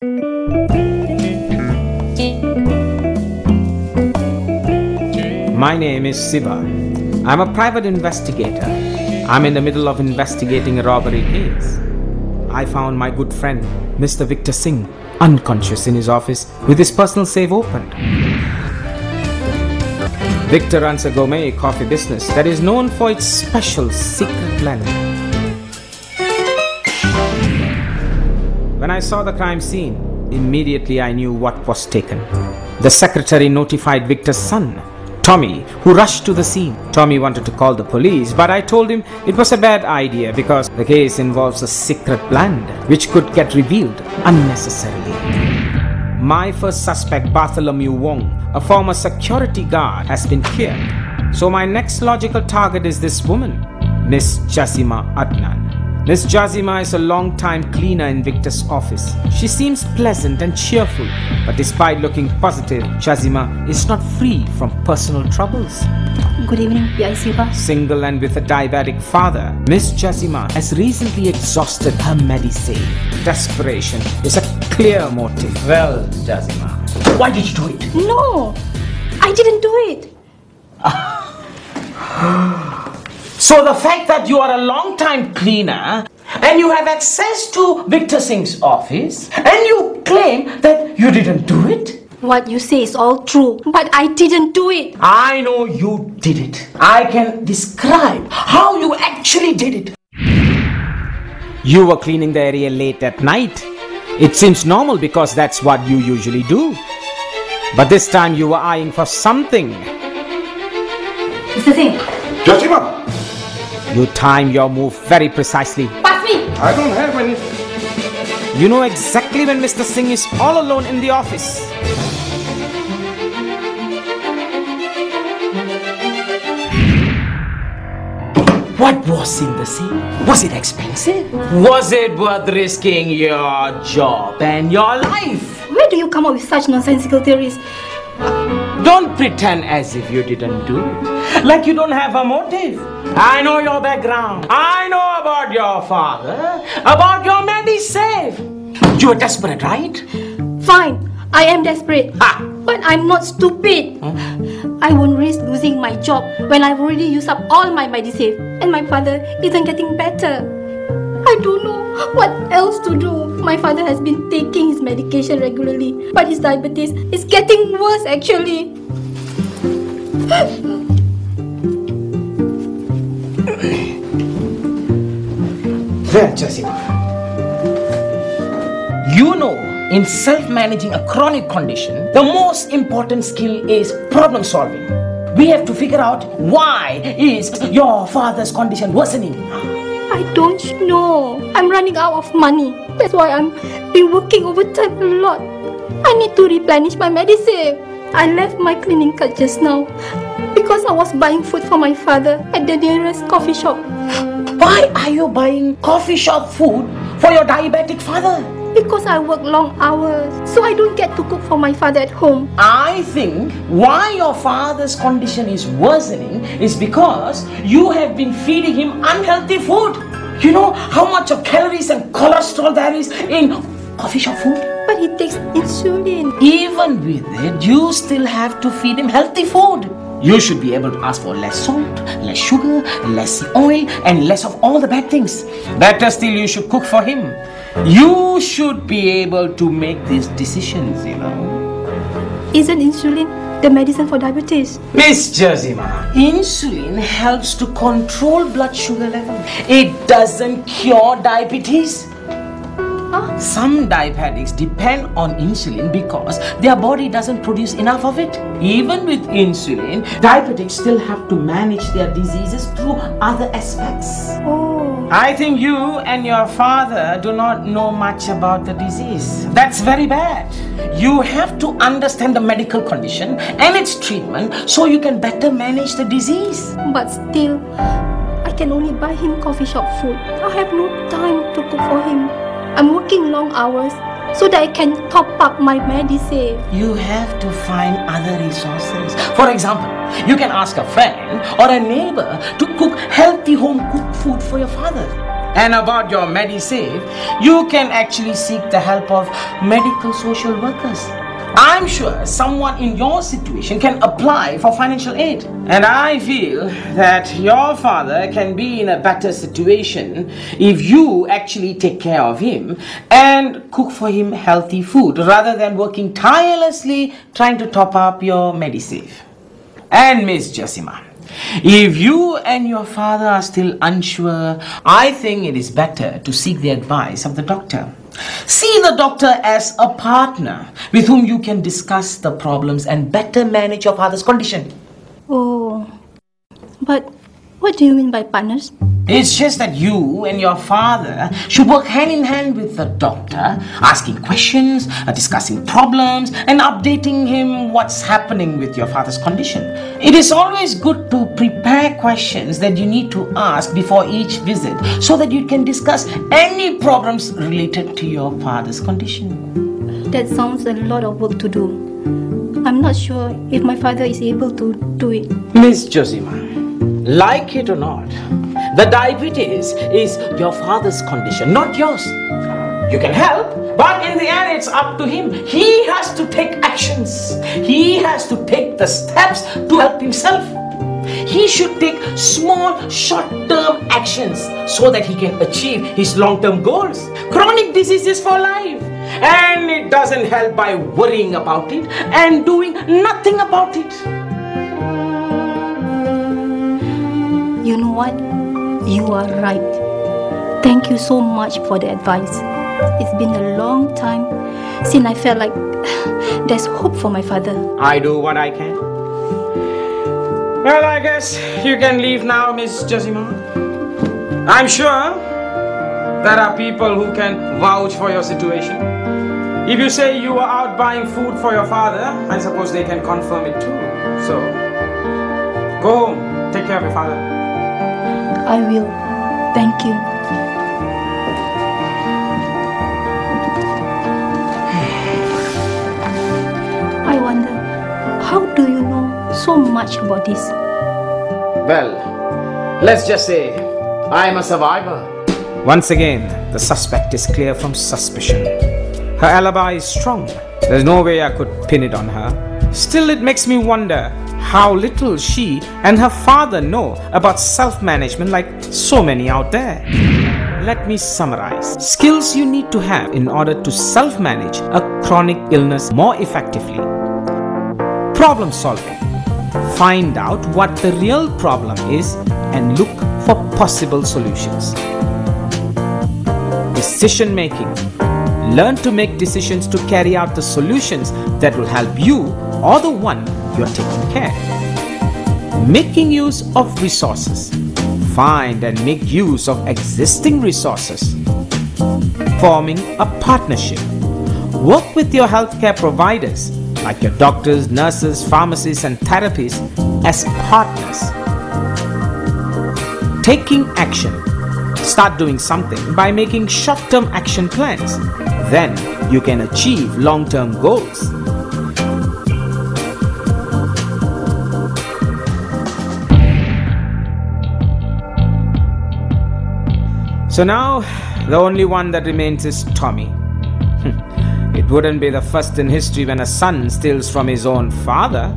My name is Siva. I'm a private investigator. I'm in the middle of investigating a robbery case. I found my good friend, Mr. Victor Singh, unconscious in his office with his personal safe opened. Victor runs a gourmet coffee business that is known for its special secret blend. When I saw the crime scene, immediately I knew what was taken. The secretary notified Victor's son, Tommy, who rushed to the scene. Tommy wanted to call the police, but I told him it was a bad idea because the case involves a secret blend which could get revealed unnecessarily. My first suspect, Bartholomew Wong, a former security guard, has been cleared. So my next logical target is this woman, Miss Jazima Adnan. Miss Jazima is a long-time cleaner in Victor's office. She seems pleasant and cheerful, but despite looking positive, Jazima is not free from personal troubles. Good evening, P.I. Siva. Single and with a diabetic father, Miss Jazima has recently exhausted her medisave. Desperation is a clear motive. Well, Jazima, why did you do it? No, I didn't do it. So the fact that you are a long-time cleaner and you have access to Victor Singh's office and you claim that you didn't do it? What you say is all true, but I didn't do it. I know you did it. I can describe how you actually did it. You were cleaning the area late at night. It seems normal because that's what you usually do. But this time you were eyeing for something. Mr. Singh. Jazima! You time your move very precisely. Pass me! I don't have any... You know exactly when Mr. Singh is all alone in the office. What was in the scene? Was it expensive? Was it worth risking your job and your life? Where do you come up with such nonsensical theories? Don't pretend as if you didn't do it. Like you don't have a motive. I know your background. I know about your father. About your medisave. You were desperate, right? Fine, I am desperate. Ha! But I'm not stupid. I won't risk losing my job when I've already used up all my medisave and my father isn't getting better. I don't know what else to do. My father has been taking his medication regularly, but his diabetes is getting worse actually. Well, Jazima, you know, in self-managing a chronic condition, the most important skill is problem solving. We have to figure out why is your father's condition worsening. I don't know. I'm running out of money. That's why I'm been working overtime a lot. I need to replenish my medisave. I left my cleaning cart just now because I was buying food for my father at the nearest coffee shop. Why are you buying coffee shop food for your diabetic father? Because I work long hours, so I don't get to cook for my father at home. I think why your father's condition is worsening is because you have been feeding him unhealthy food. You know how much of calories and cholesterol there is in coffee shop food? But he takes insulin. Even with it, you still have to feed him healthy food. You should be able to ask for less salt, less sugar, less oil, and less of all the bad things. Better still, you should cook for him. You should be able to make these decisions, you know. Isn't insulin the medicine for diabetes? Miss Jazima, insulin helps to control blood sugar level. It doesn't cure diabetes. Huh? Some diabetics depend on insulin because their body doesn't produce enough of it. Even with insulin, diabetics still have to manage their diseases through other aspects. Oh. I think you and your father do not know much about the disease. That's very bad. You have to understand the medical condition and its treatment so you can better manage the disease. But still, I can only buy him coffee shop food. I have no time to cook for him. I'm working long hours so that I can top up my medisave. You have to find other resources. For example, you can ask a friend or a neighbor to cook healthy home-cooked food for your father. And about your MediSave, you can actually seek the help of medical social workers. I'm sure someone in your situation can apply for financial aid. And I feel that your father can be in a better situation if you actually take care of him and cook for him healthy food rather than working tirelessly trying to top up your MediSave. And Miss Jessima, if you and your father are still unsure, I think it is better to seek the advice of the doctor. See the doctor as a partner with whom you can discuss the problems and better manage your father's condition. Oh, but what do you mean by partners? It's just that you and your father should work hand in hand with the doctor, asking questions, discussing problems, and updating him what's happening with your father's condition. It is always good to prepare questions that you need to ask before each visit so that you can discuss any problems related to your father's condition. That sounds a lot of work to do. I'm not sure if my father is able to do it. Miss Josima, like it or not, the diabetes is your father's condition, not yours. You can help, but in the end it's up to him. He has to take actions. He has to take the steps to help himself. He should take small, short-term actions so that he can achieve his long-term goals. Chronic disease is for life, and it doesn't help by worrying about it and doing nothing about it. You know what? You are right. Thank you so much for the advice. It's been a long time since I felt like there's hope for my father. I do what I can. Well, I guess you can leave now, Miss Jessima. I'm sure there are people who can vouch for your situation. If you say you were out buying food for your father, I suppose they can confirm it too. So, go home. Take care of your father. I will. Thank you. I wonder, how do you know so much about this? Well, let's just say I'm a survivor. Once again, the suspect is clear from suspicion. Her alibi is strong. There's no way I could pin it on her. Still, it makes me wonder how little she and her father know about self-management like so many out there. Let me summarize. Skills you need to have in order to self-manage a chronic illness more effectively. Problem solving. Find out what the real problem is and look for possible solutions. Decision making. Learn to make decisions to carry out the solutions that will help you or the one you're taking care. Making use of resources. Find and make use of existing resources. Forming a partnership. Work with your healthcare providers like your doctors, nurses, pharmacists, and therapists as partners. Taking action. Start doing something by making short-term action plans. Then you can achieve long-term goals. So now, the only one that remains is Tommy. It wouldn't be the first in history when a son steals from his own father.